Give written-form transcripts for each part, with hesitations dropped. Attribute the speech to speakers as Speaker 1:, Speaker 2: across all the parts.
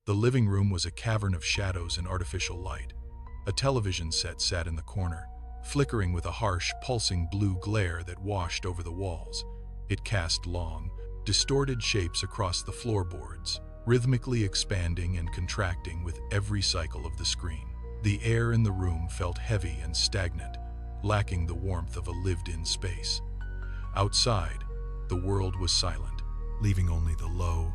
Speaker 1: The living room was a cavern of shadows and artificial light. A television set sat in the corner, flickering with a harsh, pulsing blue glare that washed over the walls. It cast long, distorted shapes across the floorboards, rhythmically expanding and contracting with every cycle of the screen. The air in the room felt heavy and stagnant, lacking the warmth of a lived-in space. Outside, the world was silent, leaving only the low,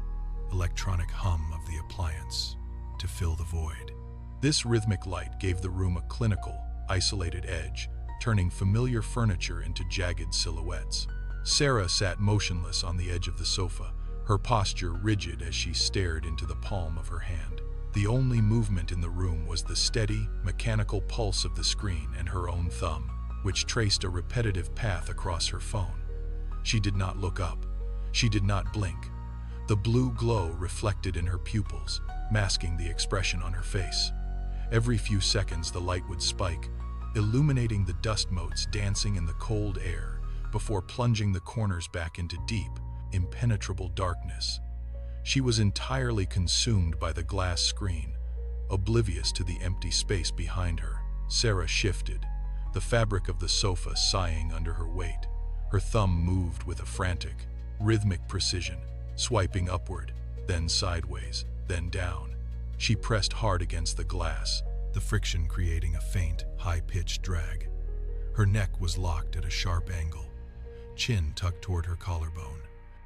Speaker 1: electronic hum of the appliance to fill the void. This rhythmic light gave the room a clinical, isolated edge, turning familiar furniture into jagged silhouettes. Sarah sat motionless on the edge of the sofa, her posture rigid as she stared into the palm of her hand. The only movement in the room was the steady, mechanical pulse of the screen and her own thumb, which traced a repetitive path across her phone. She did not look up. She did not blink. The blue glow reflected in her pupils, masking the expression on her face. Every few seconds the light would spike, illuminating the dust motes dancing in the cold air before plunging the corners back into deep, impenetrable darkness. She was entirely consumed by the glass screen, oblivious to the empty space behind her. Sarah shifted, the fabric of the sofa sighing under her weight. Her thumb moved with a frantic, rhythmic precision, swiping upward, then sideways, then down. She pressed hard against the glass, the friction creating a faint, high-pitched drag. Her neck was locked at a sharp angle, chin tucked toward her collarbone,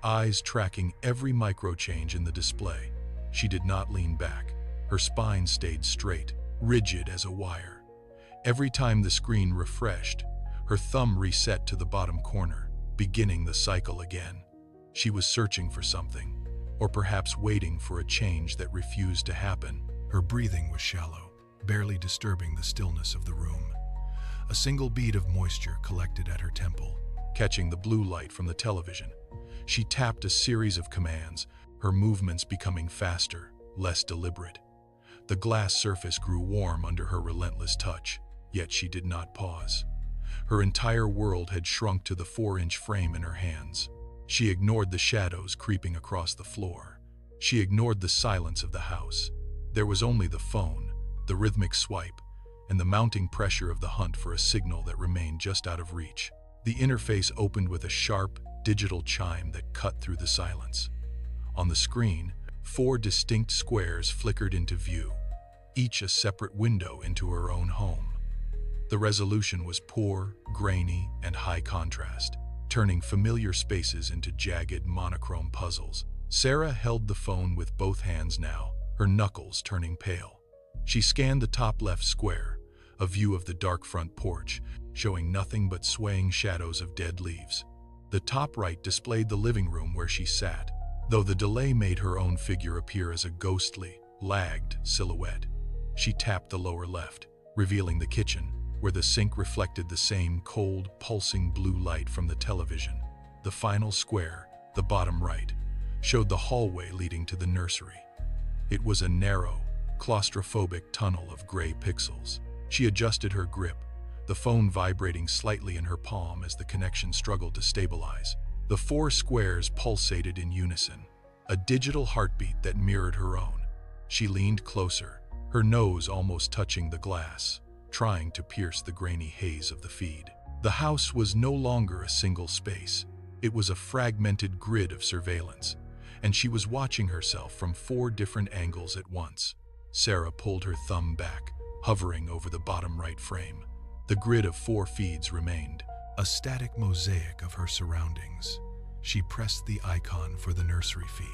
Speaker 1: eyes tracking every micro-change in the display. She did not lean back. Her spine stayed straight, rigid as a wire. Every time the screen refreshed, her thumb reset to the bottom corner, beginning the cycle again. She was searching for something, or perhaps waiting for a change that refused to happen. Her breathing was shallow, barely disturbing the stillness of the room. A single bead of moisture collected at her temple, catching the blue light from the television. She tapped a series of commands, her movements becoming faster, less deliberate. The glass surface grew warm under her relentless touch, yet she did not pause. Her entire world had shrunk to the 4-inch frame in her hands. She ignored the shadows creeping across the floor. She ignored the silence of the house. There was only the phone, the rhythmic swipe, and the mounting pressure of the hunt for a signal that remained just out of reach. The interface opened with a sharp, digital chime that cut through the silence. On the screen, 4 distinct squares flickered into view, each a separate window into her own home. The resolution was poor, grainy, and high contrast, turning familiar spaces into jagged, monochrome puzzles. Sarah held the phone with both hands now, her knuckles turning pale. She scanned the top left square, a view of the dark front porch, showing nothing but swaying shadows of dead leaves. The top right displayed the living room where she sat, though the delay made her own figure appear as a ghostly, lagged silhouette. She tapped the lower left, revealing the kitchen, where the sink reflected the same cold, pulsing blue light from the television. The final square, the bottom right, showed the hallway leading to the nursery. It was a narrow, claustrophobic tunnel of gray pixels. She adjusted her grip, the phone vibrating slightly in her palm as the connection struggled to stabilize. The 4 squares pulsated in unison, a digital heartbeat that mirrored her own. She leaned closer, her nose almost touching the glass, trying to pierce the grainy haze of the feed. The house was no longer a single space. It was a fragmented grid of surveillance, and she was watching herself from 4 different angles at once. Sarah pulled her thumb back, hovering over the bottom right frame. The grid of 4 feeds remained, a static mosaic of her surroundings. She pressed the icon for the nursery feed.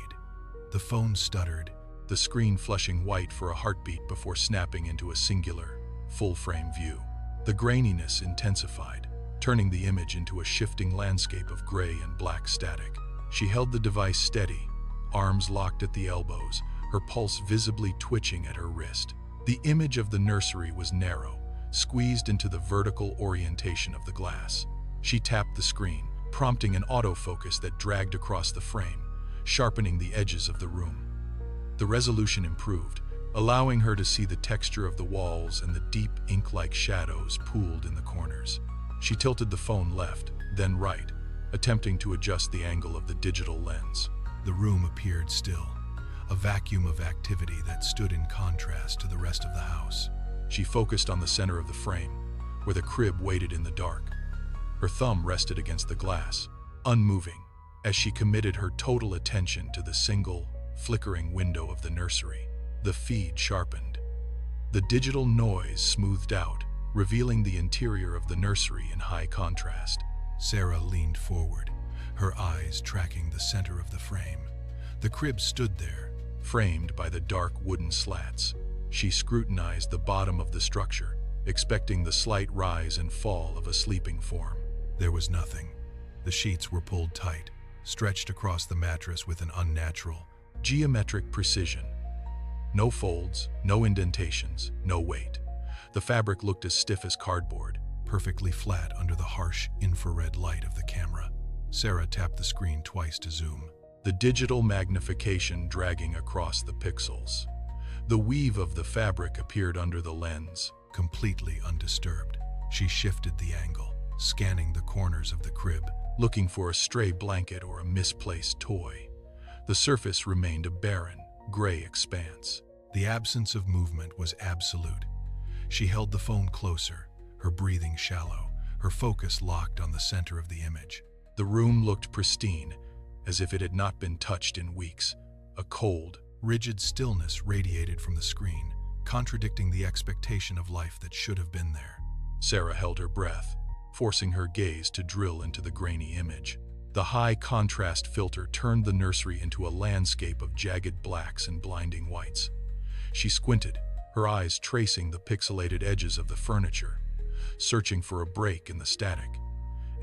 Speaker 1: The phone stuttered, the screen flushing white for a heartbeat before snapping into a singular, full-frame view. The graininess intensified, turning the image into a shifting landscape of gray and black static. She held the device steady, arms locked at the elbows, her pulse visibly twitching at her wrist. The image of the nursery was narrow, squeezed into the vertical orientation of the glass. She tapped the screen, prompting an autofocus that dragged across the frame, sharpening the edges of the room. The resolution improved, allowing her to see the texture of the walls and the deep ink-like shadows pooled in the corners. She tilted the phone left, then right, attempting to adjust the angle of the digital lens. The room appeared still, a vacuum of activity that stood in contrast to the rest of the house. She focused on the center of the frame, where the crib waited in the dark. Her thumb rested against the glass, unmoving, as she committed her total attention to the single, flickering window of the nursery. The feed sharpened. The digital noise smoothed out, revealing the interior of the nursery in high contrast. Sarah leaned forward, her eyes tracking the center of the frame. The crib stood there, framed by the dark wooden slats. She scrutinized the bottom of the structure, expecting the slight rise and fall of a sleeping form. There was nothing. The sheets were pulled tight, stretched across the mattress with an unnatural, geometric precision. No folds, no indentations, no weight. The fabric looked as stiff as cardboard, perfectly flat under the harsh infrared light of the camera. Sarah tapped the screen twice to zoom, the digital magnification dragging across the pixels. The weave of the fabric appeared under the lens, completely undisturbed. She shifted the angle, scanning the corners of the crib, looking for a stray blanket or a misplaced toy. The surface remained a barren, gray expanse. The absence of movement was absolute. She held the phone closer, her breathing shallow, her focus locked on the center of the image. The room looked pristine, as if it had not been touched in weeks. A cold, rigid stillness radiated from the screen, contradicting the expectation of life that should have been there. Sarah held her breath, forcing her gaze to drill into the grainy image. The high contrast filter turned the nursery into a landscape of jagged blacks and blinding whites. She squinted, her eyes tracing the pixelated edges of the furniture, searching for a break in the static.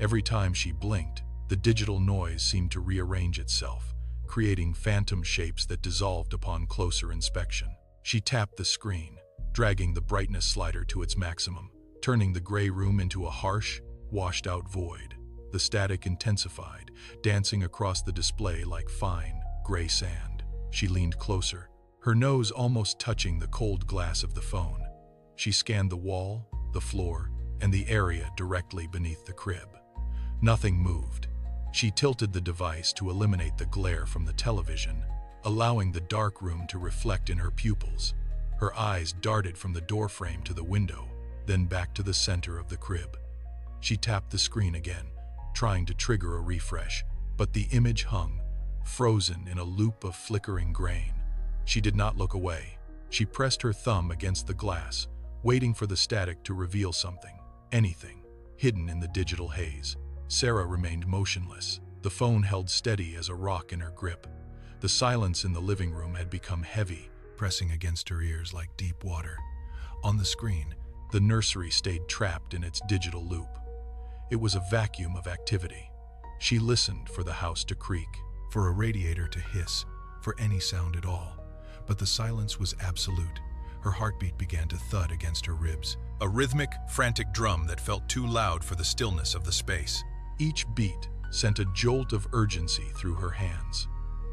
Speaker 1: Every time she blinked, the digital noise seemed to rearrange itself, creating phantom shapes that dissolved upon closer inspection. She tapped the screen, dragging the brightness slider to its maximum, turning the gray room into a harsh, washed-out void. The static intensified, dancing across the display like fine, gray sand. She leaned closer, her nose almost touching the cold glass of the phone. She scanned the wall, the floor, and the area directly beneath the crib. Nothing moved. She tilted the device to eliminate the glare from the television, allowing the dark room to reflect in her pupils. Her eyes darted from the doorframe to the window, then back to the center of the crib. She tapped the screen again, trying to trigger a refresh, but the image hung, frozen in a loop of flickering grain. She did not look away. She pressed her thumb against the glass, waiting for the static to reveal something, anything, hidden in the digital haze. Sarah remained motionless, the phone held steady as a rock in her grip. The silence in the living room had become heavy, pressing against her ears like deep water. On the screen, the nursery stayed trapped in its digital loop. It was a vacuum of activity. She listened for the house to creak, for a radiator to hiss, for any sound at all. But the silence was absolute. Her heartbeat began to thud against her ribs, a rhythmic, frantic drum that felt too loud for the stillness of the space. Each beat sent a jolt of urgency through her hands.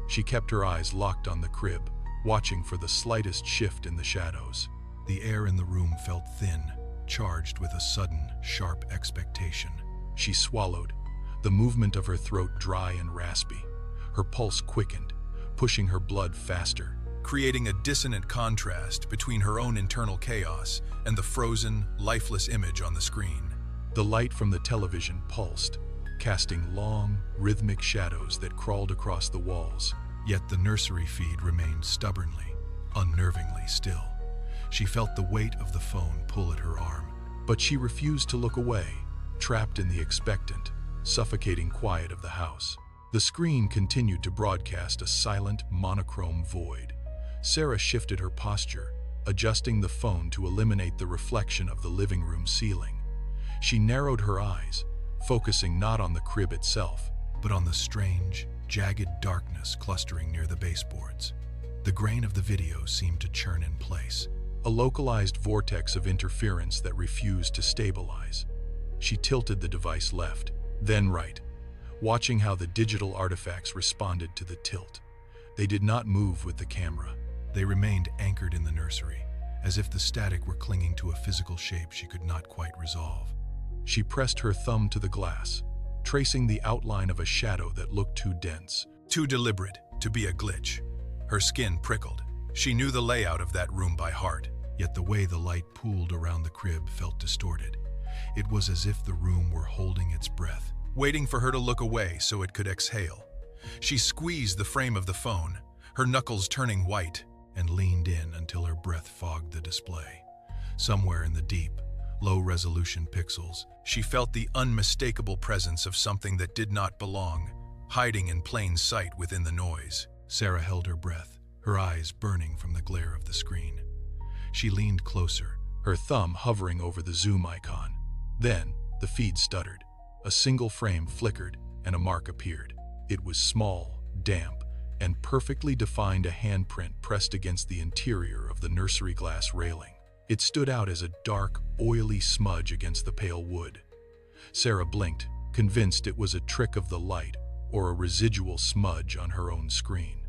Speaker 1: She kept her eyes locked on the crib, watching for the slightest shift in the shadows. The air in the room felt thin, charged with a sudden, sharp expectation. She swallowed, the movement of her throat dry and raspy. Her pulse quickened, pushing her blood faster, creating a dissonant contrast between her own internal chaos and the frozen, lifeless image on the screen. The light from the television pulsed, casting long, rhythmic shadows that crawled across the walls. Yet the nursery feed remained stubbornly, unnervingly still. She felt the weight of the phone pull at her arm, but she refused to look away, trapped in the expectant, suffocating quiet of the house. The screen continued to broadcast a silent, monochrome void. Sarah shifted her posture, adjusting the phone to eliminate the reflection of the living room ceiling. She narrowed her eyes, focusing not on the crib itself, but on the strange, jagged darkness clustering near the baseboards. The grain of the video seemed to churn in place, a localized vortex of interference that refused to stabilize. She tilted the device left, then right, watching how the digital artifacts responded to the tilt. They did not move with the camera. They remained anchored in the nursery, as if the static were clinging to a physical shape she could not quite resolve. She pressed her thumb to the glass, tracing the outline of a shadow that looked too dense, too deliberate to be a glitch. Her skin prickled. She knew the layout of that room by heart, yet the way the light pooled around the crib felt distorted. It was as if the room were holding its breath, waiting for her to look away so it could exhale. She squeezed the frame of the phone, her knuckles turning white, and leaned in until her breath fogged the display. Somewhere in the deep, low-resolution pixels, she felt the unmistakable presence of something that did not belong, hiding in plain sight within the noise. Sarah held her breath, her eyes burning from the glare of the screen. She leaned closer, her thumb hovering over the zoom icon. Then, the feed stuttered. A single frame flickered, and a mark appeared. It was small, damp, and perfectly defined, a handprint pressed against the interior of the nursery glass railing. It stood out as a dark, oily smudge against the pale wood. Sarah blinked, convinced it was a trick of the light or a residual smudge on her own screen.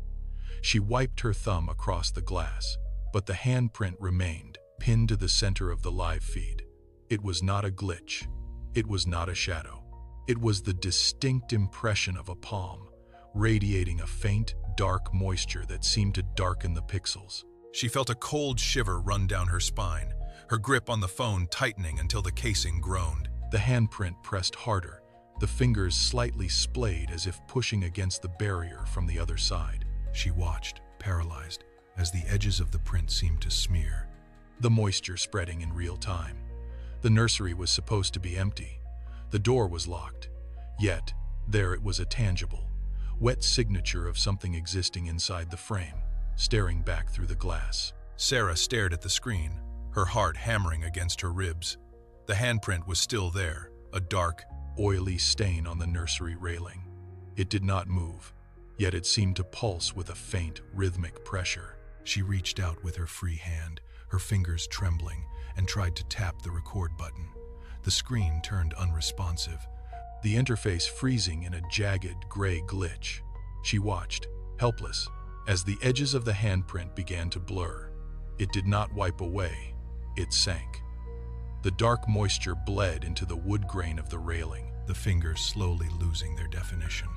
Speaker 1: She wiped her thumb across the glass, but the handprint remained, pinned to the center of the live feed. It was not a glitch. It was not a shadow. It was the distinct impression of a palm, radiating a faint, dark moisture that seemed to darken the pixels. She felt a cold shiver run down her spine, her grip on the phone tightening until the casing groaned. The handprint pressed harder, the fingers slightly splayed as if pushing against the barrier from the other side. She watched, paralyzed, as the edges of the print seemed to smear, the moisture spreading in real time. The nursery was supposed to be empty. The door was locked. Yet, there it was, a tangible, wet signature of something existing inside the frame, staring back through the glass. Sarah stared at the screen, her heart hammering against her ribs. The handprint was still there, a dark, oily stain on the nursery railing. It did not move, yet it seemed to pulse with a faint, rhythmic pressure. She reached out with her free hand, her fingers trembling, and tried to tap the record button. The screen turned unresponsive, the interface freezing in a jagged, gray glitch. She watched, helpless, as the edges of the handprint began to blur. It did not wipe away, it sank. The dark moisture bled into the wood grain of the railing, the fingers slowly losing their definition.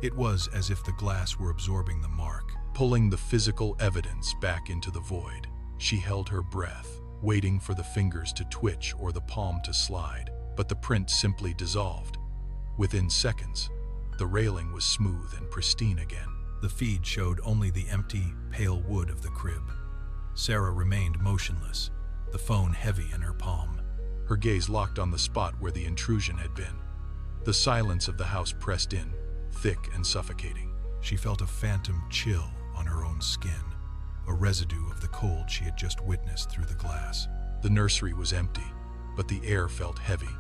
Speaker 1: It was as if the glass were absorbing the mark, pulling the physical evidence back into the void. She held her breath, waiting for the fingers to twitch or the palm to slide, but the print simply dissolved. Within seconds, the railing was smooth and pristine again. The feed showed only the empty, pale wood of the crib. Sarah remained motionless, the phone heavy in her palm. Her gaze locked on the spot where the intrusion had been. The silence of the house pressed in, thick and suffocating. She felt a phantom chill on her own skin, a residue of the cold she had just witnessed through the glass. The nursery was empty, but the air felt heavy,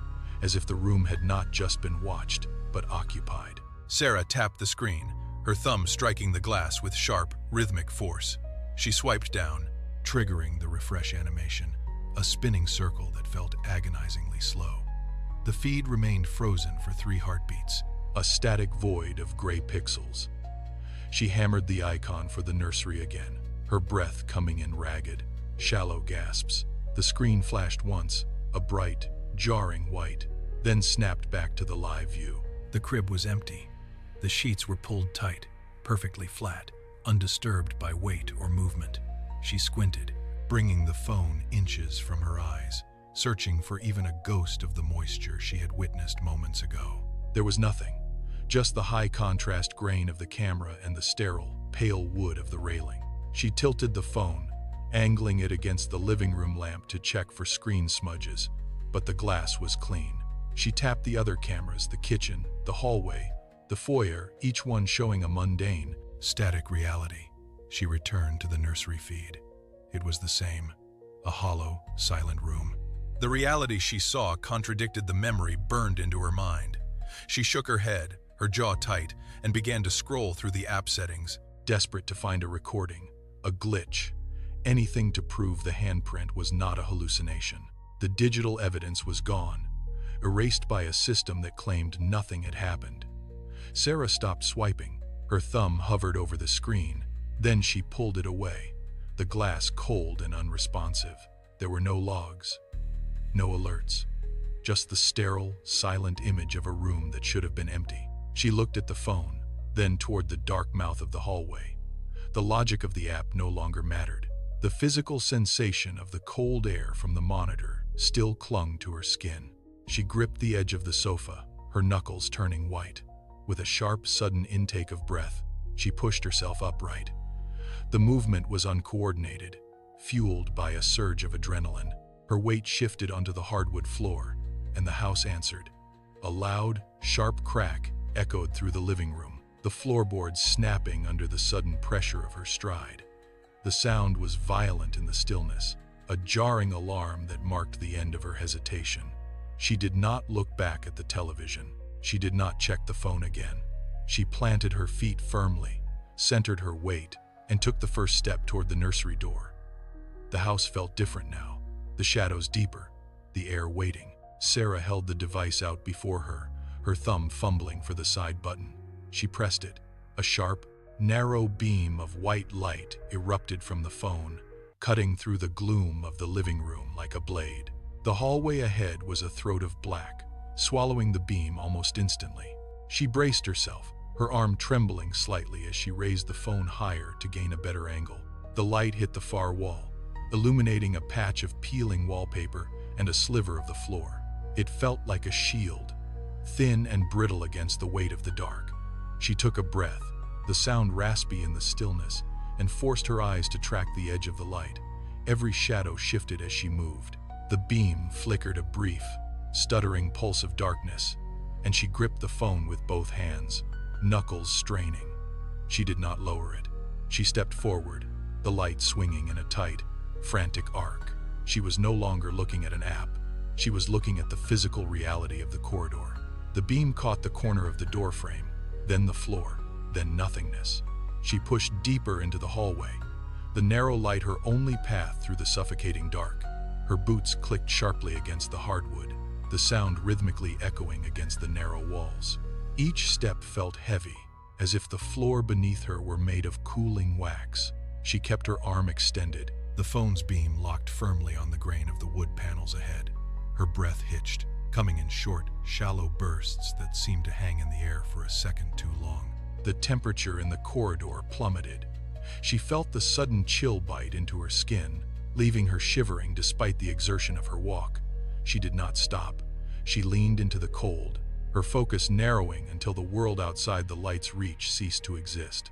Speaker 1: as if the room had not just been watched, but occupied. Sarah tapped the screen, her thumb striking the glass with sharp, rhythmic force. She swiped down, triggering the refresh animation, a spinning circle that felt agonizingly slow. The feed remained frozen for 3 heartbeats, a static void of gray pixels. She hammered the icon for the nursery again, her breath coming in ragged, shallow gasps. The screen flashed once, a bright, jarring white, then snapped back to the live view. The crib was empty. The sheets were pulled tight, perfectly flat, undisturbed by weight or movement. She squinted, bringing the phone inches from her eyes, searching for even a ghost of the moisture she had witnessed moments ago. There was nothing, just the high-contrast grain of the camera and the sterile, pale wood of the railing. She tilted the phone, angling it against the living room lamp to check for screen smudges, but the glass was clean. She tapped the other cameras, the kitchen, the hallway, the foyer, each one showing a mundane, static reality. She returned to the nursery feed. It was the same, a hollow, silent room. The reality she saw contradicted the memory burned into her mind. She shook her head, her jaw tight, and began to scroll through the app settings, desperate to find a recording, a glitch, anything to prove the handprint was not a hallucination. The digital evidence was gone, erased by a system that claimed nothing had happened. Sarah stopped swiping. Her thumb hovered over the screen. Then she pulled it away, the glass cold and unresponsive. There were no logs, no alerts, just the sterile, silent image of a room that should have been empty. She looked at the phone, then toward the dark mouth of the hallway. The logic of the app no longer mattered. The physical sensation of the cold air from the monitor still clung to her skin. She gripped the edge of the sofa, her knuckles turning white. With a sharp, sudden intake of breath, she pushed herself upright. The movement was uncoordinated, fueled by a surge of adrenaline. Her weight shifted onto the hardwood floor, and the house answered. A loud, sharp crack echoed through the living room, the floorboards snapping under the sudden pressure of her stride. The sound was violent in the stillness, a jarring alarm that marked the end of her hesitation. She did not look back at the television. She did not check the phone again. She planted her feet firmly, centered her weight, and took the first step toward the nursery door. The house felt different now, the shadows deeper, the air waiting. Sarah held the device out before her, her thumb fumbling for the side button. She pressed it. A sharp, narrow beam of white light erupted from the phone, cutting through the gloom of the living room like a blade. The hallway ahead was a throat of black, swallowing the beam almost instantly. She braced herself, her arm trembling slightly as she raised the phone higher to gain a better angle. The light hit the far wall, illuminating a patch of peeling wallpaper and a sliver of the floor. It felt like a shield, thin and brittle against the weight of the dark. She took a breath, the sound raspy in the stillness, and forced her eyes to track the edge of the light. Every shadow shifted as she moved. The beam flickered a brief, stuttering pulse of darkness, and she gripped the phone with both hands, knuckles straining. She did not lower it. She stepped forward, the light swinging in a tight, frantic arc. She was no longer looking at an app. She was looking at the physical reality of the corridor. The beam caught the corner of the doorframe, then the floor, then nothingness. She pushed deeper into the hallway, the narrow light her only path through the suffocating dark. Her boots clicked sharply against the hardwood, the sound rhythmically echoing against the narrow walls. Each step felt heavy, as if the floor beneath her were made of cooling wax. She kept her arm extended, the phone's beam locked firmly on the grain of the wood panels ahead. Her breath hitched, coming in short, shallow bursts that seemed to hang in the air for a second too long. The temperature in the corridor plummeted. She felt the sudden chill bite into her skin, leaving her shivering despite the exertion of her walk. She did not stop. She leaned into the cold, her focus narrowing until the world outside the light's reach ceased to exist.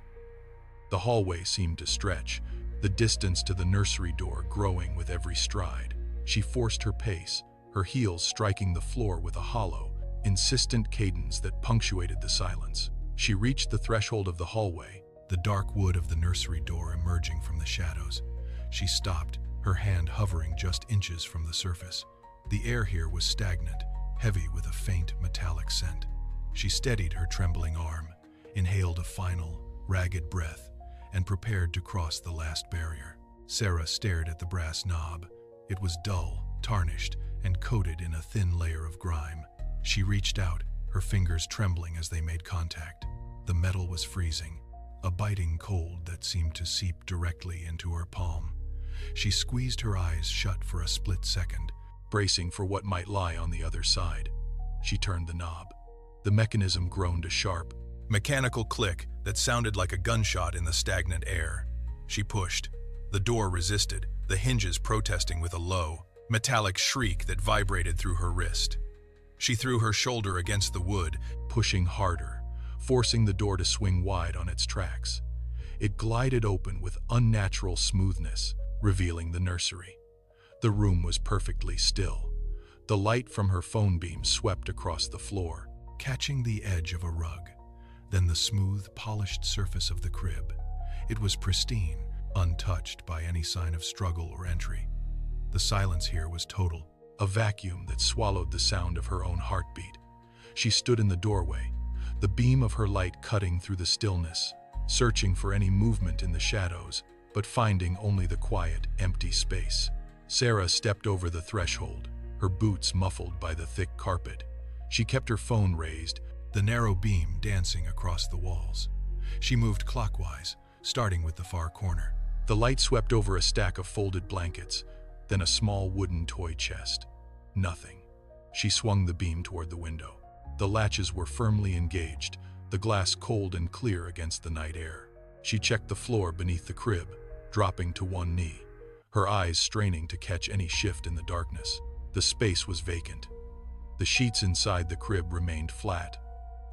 Speaker 1: The hallway seemed to stretch, the distance to the nursery door growing with every stride. She forced her pace, her heels striking the floor with a hollow, insistent cadence that punctuated the silence. She reached the threshold of the hallway, the dark wood of the nursery door emerging from the shadows. She stopped, her hand hovering just inches from the surface. The air here was stagnant, heavy with a faint metallic scent. She steadied her trembling arm, inhaled a final, ragged breath, and prepared to cross the last barrier. Sarah stared at the brass knob. It was dull, tarnished, and coated in a thin layer of grime. She reached out, her fingers trembling as they made contact. The metal was freezing, a biting cold that seemed to seep directly into her palm. She squeezed her eyes shut for a split second, bracing for what might lie on the other side. She turned the knob. The mechanism groaned a sharp, mechanical click that sounded like a gunshot in the stagnant air. She pushed. The door resisted, the hinges protesting with a low, metallic shriek that vibrated through her wrist. She threw her shoulder against the wood, pushing harder, forcing the door to swing wide on its tracks. It glided open with unnatural smoothness, revealing the nursery. The room was perfectly still. The light from her phone beam swept across the floor, catching the edge of a rug, then the smooth, polished surface of the crib. It was pristine, untouched by any sign of struggle or entry. The silence here was total, a vacuum that swallowed the sound of her own heartbeat. She stood in the doorway, the beam of her light cutting through the stillness, searching for any movement in the shadows, but finding only the quiet, empty space. Sarah stepped over the threshold, her boots muffled by the thick carpet. She kept her phone raised, the narrow beam dancing across the walls. She moved clockwise, starting with the far corner. The light swept over a stack of folded blankets, then a small wooden toy chest. Nothing. She swung the beam toward the window. The latches were firmly engaged, the glass cold and clear against the night air. She checked the floor beneath the crib, dropping to one knee, her eyes straining to catch any shift in the darkness. The space was vacant. The sheets inside the crib remained flat,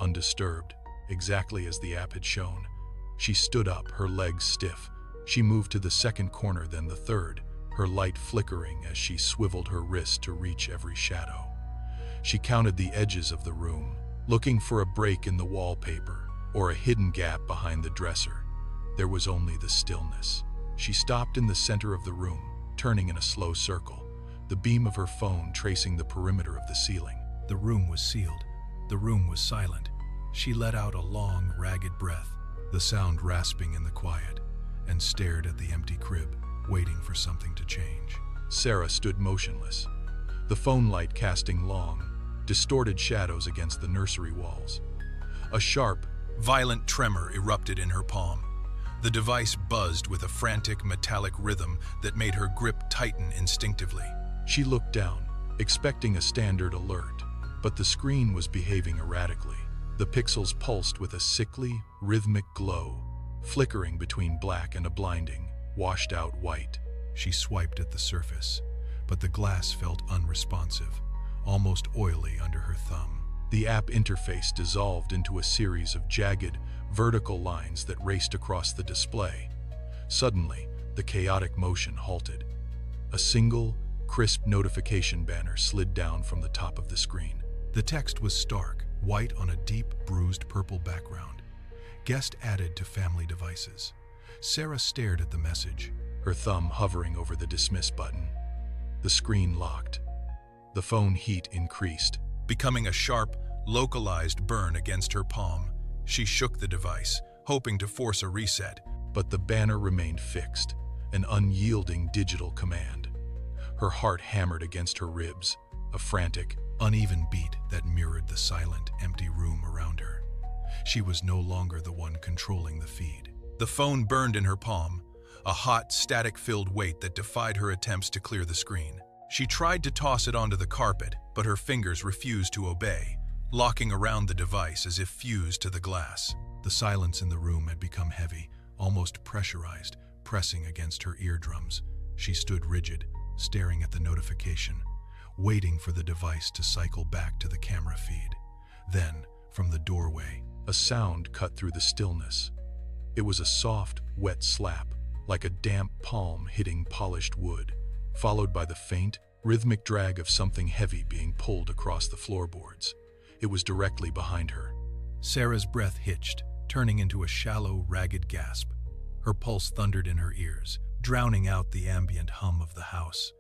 Speaker 1: undisturbed, exactly as the app had shown. She stood up, her legs stiff. She moved to the second corner, then the third, her light flickering as she swiveled her wrist to reach every shadow. She counted the edges of the room, looking for a break in the wallpaper or a hidden gap behind the dresser. There was only the stillness. She stopped in the center of the room, turning in a slow circle, the beam of her phone tracing the perimeter of the ceiling.
Speaker 2: The room was sealed. The room was silent. She let out a long, ragged breath, the sound rasping in the quiet, and stared at the empty crib, waiting for something to change.
Speaker 1: Sarah stood motionless, the phone light casting long, distorted shadows against the nursery walls. A sharp,
Speaker 2: violent tremor erupted in her palm. The device buzzed with a frantic metallic rhythm that made her grip tighten instinctively.
Speaker 1: She looked down, expecting a standard alert, but the screen was behaving erratically. The pixels pulsed with a sickly, rhythmic glow, flickering between black and a blinding, washed-out white.
Speaker 2: She swiped at the surface, but the glass felt unresponsive, almost oily under her thumb.
Speaker 1: The app interface dissolved into a series of jagged, vertical lines that raced across the display. Suddenly, the chaotic motion halted. A single, crisp notification banner slid down from the top of the screen.
Speaker 2: The text was stark, white on a deep, bruised purple background. Guest added to family devices. Sarah stared at the message,
Speaker 1: her thumb hovering over the dismiss button. The screen locked. The phone heat increased,
Speaker 2: becoming a sharp, localized burn against her palm. She shook the device, hoping to force a reset.
Speaker 1: But the banner remained fixed, an unyielding digital command. Her heart hammered against her ribs, a frantic,
Speaker 2: uneven beat that mirrored the silent, empty room around her. She was no longer the one controlling the feed. The phone burned in her palm, a hot, static-filled weight that defied her attempts to clear the screen. She tried to toss it onto the carpet, but her fingers refused to obey, locking around the device as if fused to the glass. The silence in the room had become heavy, almost pressurized, pressing against her eardrums. She stood rigid, staring at the notification, waiting for the device to cycle back to the camera feed. Then, from the doorway,
Speaker 1: a sound cut through the stillness. It was a soft, wet slap, like a damp palm hitting polished wood, followed by the faint, rhythmic drag of something heavy being pulled across the floorboards. It was directly behind her.
Speaker 2: Sarah's breath hitched, turning into a shallow, ragged gasp. Her pulse thundered in her ears, drowning out the ambient hum of the house.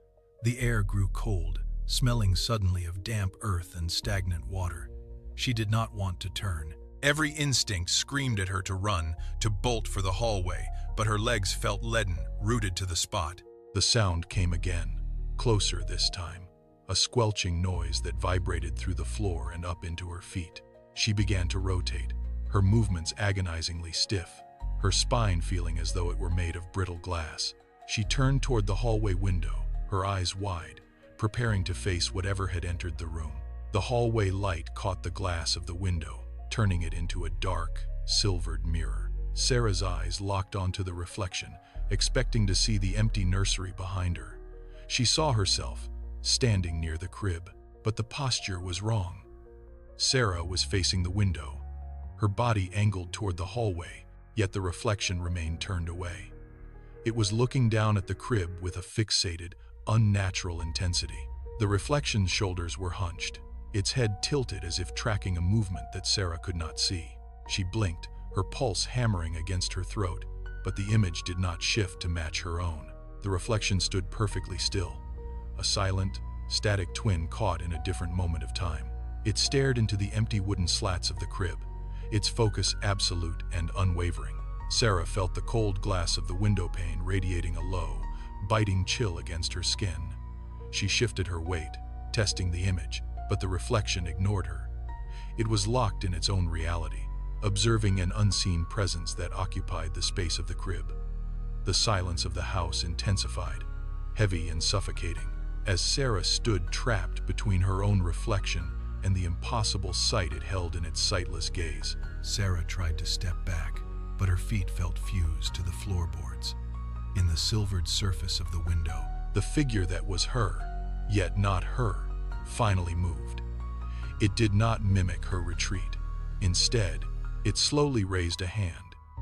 Speaker 2: The air grew cold, smelling suddenly of damp earth and stagnant water. She did not want to turn. Every instinct screamed at her to run, to bolt for the hallway, but her legs felt leaden, rooted to the spot.
Speaker 1: The sound came again, closer this time, a squelching noise that vibrated through the floor and up into her feet. She began to rotate, her movements agonizingly stiff, her spine feeling as though it were made of brittle glass. She turned toward the hallway window, her eyes wide, preparing to face whatever had entered the room. The hallway light caught the glass of the window, turning it into a dark, silvered mirror. Sarah's eyes locked onto the reflection, expecting to see the empty nursery behind her. She saw herself, standing near the crib, but the posture was wrong. Sarah was facing the window, her body angled toward the hallway, yet the reflection remained turned away. It was looking down at the crib with a fixated, unnatural intensity. The reflection's shoulders were hunched, its head tilted as if tracking a movement that Sarah could not see. She blinked, her pulse hammering against her throat, but the image did not shift to match her own. The reflection stood perfectly still, a silent, static twin caught in a different moment of time. It stared into the empty wooden slats of the crib, its focus absolute and unwavering. Sarah felt the cold glass of the window pane radiating a low, biting chill against her skin. She shifted her weight, testing the image, but the reflection ignored her. It was locked in its own reality, observing an unseen presence that occupied the space of the crib. The silence of the house intensified, heavy and suffocating, as Sarah stood trapped between her own reflection and the impossible sight it held in its sightless gaze.
Speaker 2: Sarah tried to step back, but her feet felt fused to the floorboards. In the silvered surface of the window,
Speaker 1: the figure that was her, yet not her, finally moved. It did not mimic her retreat. Instead, it slowly raised a hand,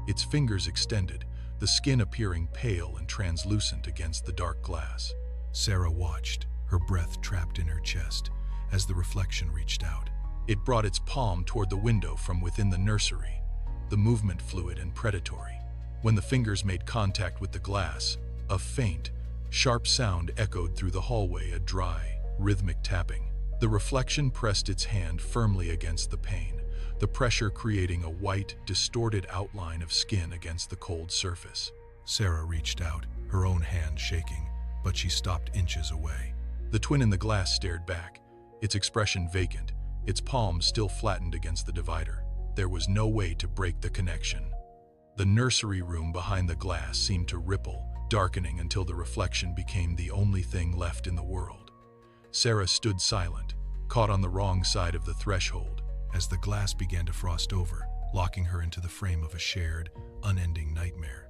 Speaker 1: its fingers extended, the skin appearing pale and translucent against the dark glass.
Speaker 2: Sarah watched, her breath trapped in her chest, as the reflection reached out.
Speaker 1: It brought its palm toward the window from within the nursery, the movement fluid and predatory. When the fingers made contact with the glass, a faint, sharp sound echoed through the hallway, a dry, rhythmic tapping. The reflection pressed its hand firmly against the pane, the pressure creating a white, distorted outline of skin against the cold surface.
Speaker 2: Sarah reached out, her own hand shaking, but she stopped inches away.
Speaker 1: The twin in the glass stared back, its expression vacant, its palm still flattened against the divider. There was no way to break the connection. The nursery room behind the glass seemed to ripple, darkening until the reflection became the only thing left in the world. Sarah stood silent, caught on the wrong side of the threshold.
Speaker 2: As the glass began to frost over, locking her into the frame of a shared, unending nightmare.